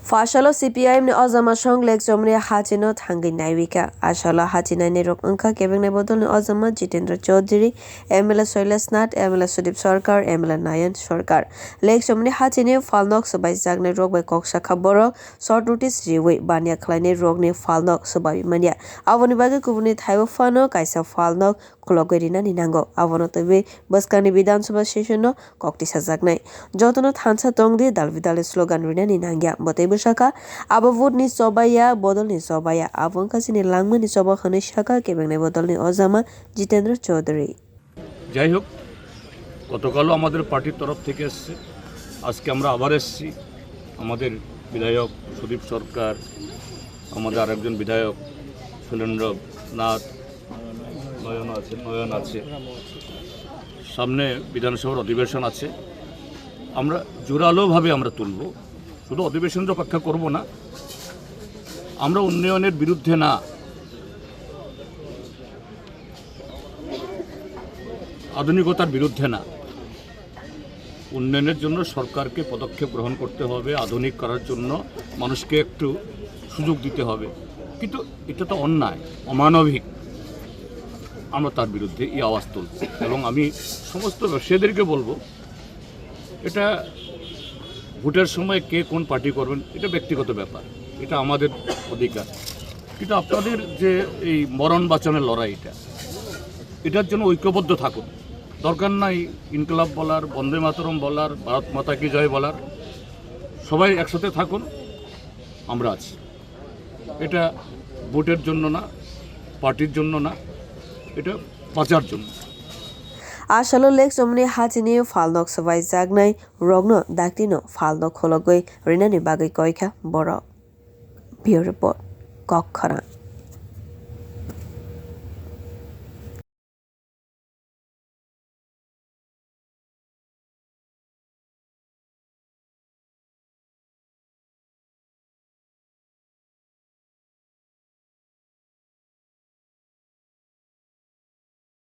Fasalo CPIM ni ojama song lek Chowmony hati no thangi naiwikha asala hati naini rok angkha kebeng ni bodol ni ojama Jitendra Chaudhary MLA Soilasnath MLA Sudip Sarkar MLA Nayan Sarkar lek Chowmony hati ni falnok swbaijakmano rok bai koksa khaborok short notice riwi bania khlainai rok ni falnok swbai mania aboni bagi kubuni thaibo phano kaisa falnok khulogoi rinani nango abono tebe bwskangni Vidhan Sabha session no kokti sajaknai jotono thansa tongdi dalbidale slogan rinani nangya botei bwsaka abo vote ni chobaya bodol ni chobaya abong kasini langma ni choba khani shaka kebengnai bodol ni ojama Jitendra Chaudhary যাই হোক গতকালও আমাদের পার্টির তরফ থেকে এসেছে আজকে আমরা আবার এসেছি আমাদের বিধায়ক সুদীপ সরকার আমাদের আরেকজন বিধায়ক সুরেন্দ্রনাথ নয়ন আছে সামনে বিধানসভার অধিবেশন আছে আমরা জোরালোভাবে আমরা তুলব শুধু অধিবেশনের অপেক্ষা করব না আমরা উন্নয়নের বিরুদ্ধে না আধুনিকতার বিরুদ্ধে না উন্নয়নের জন্য সরকারকে পদক্ষেপ গ্রহণ করতে হবে আধুনিক করার জন্য মানুষকে একটু সুযোগ দিতে হবে কিন্তু এটা তো অন্যায় অমানবিক আমরা তার বিরুদ্ধে এই আওয়াজ তুলছি এবং আমি সমস্ত ব্যবসায়ীদেরকে বলবো এটা ভোটের সময় কে কোন পার্টি করবেন এটা ব্যক্তিগত ব্যাপার এটা আমাদের অধিকার কিন্তু আপনাদের যে এই মরণ বাঁচানোর লড়াই এটার জন্য ঐক্যবদ্ধ থাকুন দরকার নাই ইনকলাব বলার বন্দে মাতরম বলার ভারত মাতা কি জয় বলার সবাই একসাথে থাকুন আমরা আছি এটা ভোটের জন্য না পার্টির জন্য না এটা বাঁচার জন্য asalo lek Chowmony hati ni falnok swbaijaknai rokno daktino falnok khologoi rinani bagai koikha borok Bureau Report Kokhara